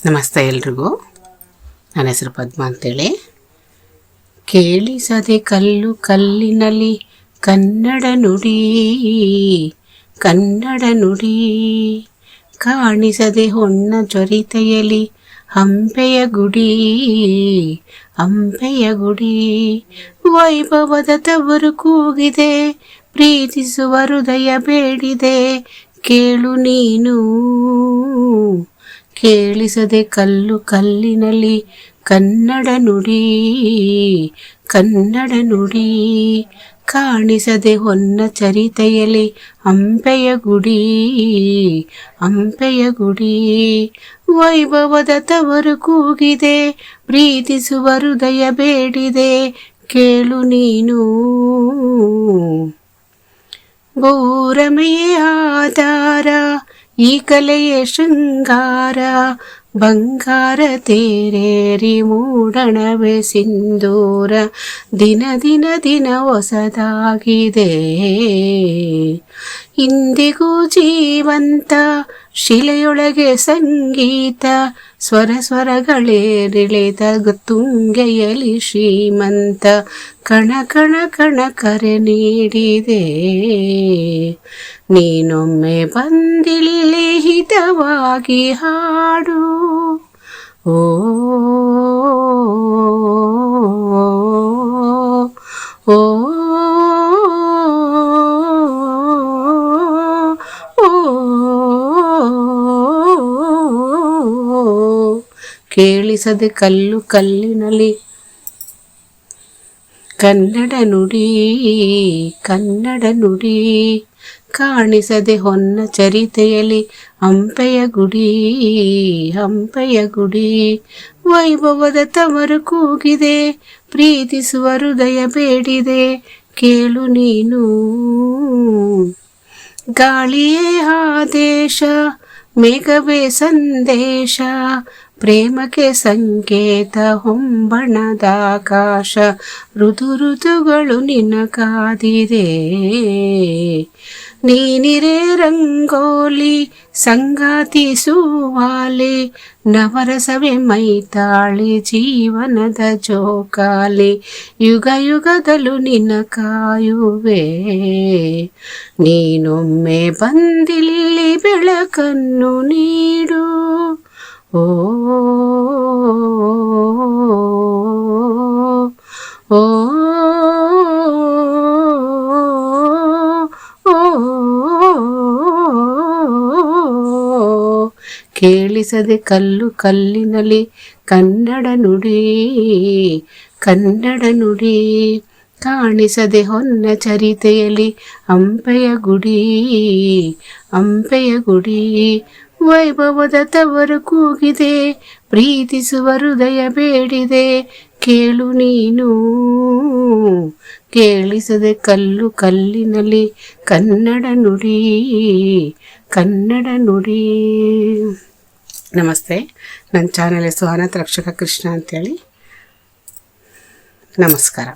ನಮಸ್ತೆ ಎಲ್ರಿಗೂ. ನನ್ನ ಹೆಸರು ಪದ್ಮ ಅಂತೇಳಿ. ಕೇಳಿಸದೆ ಕಲ್ಲು ಕಲ್ಲಿನಲ್ಲಿ ಕನ್ನಡ ನುಡಿ, ಕನ್ನಡ ನುಡಿ. ಕಾಣಿಸದೆ ಹೊನ್ನ ಚೊರಿತೆಯಲಿ ಹಂಪೆಯ ಗುಡಿ, ಹಂಪೆಯ ಗುಡಿ. ವೈಭವದ ತವರು ಕೂಗಿದೆ, ಪ್ರೀತಿಸುವ ಹೃದಯ ಬೇಡಿದೆ. ಕೇಳು ನೀನು, ಕೇಳಿಸದೆ ಕಲ್ಲು ಕಲ್ಲಿನಲ್ಲಿ ಕನ್ನಡ ನುಡಿ, ಕನ್ನಡ ನುಡಿ. ಕಾಣಿಸದೆ ಹೊನ್ನ ಚರಿತೆಯಲಿ ಹಂಪೆಯ ಗುಡಿ, ಹಂಪೆಯ ಗುಡಿ. ವೈಭವದ ತವರು ಕೂಗಿದೆ, ಪ್ರೀತಿಸುವ ಹೃದಯ ಬೇಡಿದೆ. ಕೇಳು ನೀನು. ಗೌರಮೆಯೇ ಆಧಾರ, ಈ ಕಲೆಯ ಶೃಂಗಾರ. ಬಂಗಾರ ತೇರೇರಿ ಮೂಡಣವೆ ಸಿಂಧೂರ. ದಿನ ದಿನ ದಿನ ಹೊಸದಾಗಿದೆ, ಇಂದಿಗೂ ಜೀವಂತ. ಶಿಲೆಯೊಳಗೆ ಸಂಗೀತ, ಸ್ವರ ಸ್ವರಗಳೇರಿಳಿದ ತುಂಗೆಯಲಿ ಶ್ರೀಮಂತ. ಕಣ ಕಣ ಕಣ ಕರೆ ನೀಡಿದೆ, ನೀನೊಮ್ಮೆ ಬಂದಿಲ್ಲಿ ಹಿತವಾಗಿ ಹಾಡು. ಓ ಓ ಕೇಳಿಸದೆ ಕಲ್ಲು ಕಲ್ಲಿನಲ್ಲಿ ಕನ್ನಡ ನುಡಿ, ಕನ್ನಡ ನುಡಿ. ಕಾಣಿಸದೆ ಹೊನ್ನ ಚರಿತೆಯಲಿ ಹಂಪೆಯ ಗುಡಿ, ಹಂಪೆಯ ಗುಡಿ. ವೈಭವದ ತವರು ಕೂಗಿದೆ, ಪ್ರೀತಿಸುವ ಹೃದಯ ಬೇಡಿದೆ. ಕೇಳು ನೀನು. ಗಾಳಿಯೇ ಆದೇಶ, ಮೇಘವೇ ಸಂದೇಶ. ಪ್ರೇಮಕ್ಕೆ ಸಂಕೇತ ಹೊಂಬಣದಾಕಾಶ. ಋತು ಋತುಗಳು ನಿನ್ನ ಕಾದಿದೆ, ನೀನಿರೇ ರಂಗೋಲಿ ಸಂಗಾತಿ ಸುವಾಲೆ. ನವರಸವೇ ಮೈತಾಳಿ, ಜೀವನದ ಜೋಕಾಲಿ. ಯುಗ ಯುಗದಲ್ಲೂ ನಿನ್ನ ಕಾಯುವೆ, ನೀನೊಮ್ಮೆ ಬಂದಿಲ್ಲಿ ಬೆಳಕನ್ನು ನೀಡು. ಓ ಓ ಕೇಳಿಸದೆ ಕಲ್ಲು ಕಲ್ಲಿನಲ್ಲಿ ಕನ್ನಡ ನುಡಿ, ಕನ್ನಡ ನುಡಿ. ಕಾಣಿಸದೆ ಹೊನ್ನ ಚರಿತೆಯಲಿ ಹಂಪೆಯ ಗುಡಿ, ಹಂಪೆಯ ಗುಡಿ. ವೈಭವದ ತವರು ಕೂಗಿದೆ, ಪ್ರೀತಿಸುವ ಹೃದಯ ಬೇಡಿದೆ. ಕೇಳು ನೀನು. ಕೇಳಿಸದೆ ಕಲ್ಲು ಕಲ್ಲಿನಲ್ಲಿ ಕನ್ನಡ ನುಡಿ, ಕನ್ನಡ ನುಡಿ. ನಮಸ್ತೆ. ನನ್ನ ಚಾನೆಲ್ ಹೆಸರು ಅನಾಥ ರಕ್ಷಕ ಕೃಷ್ಣ ಅಂತೇಳಿ. ನಮಸ್ಕಾರ.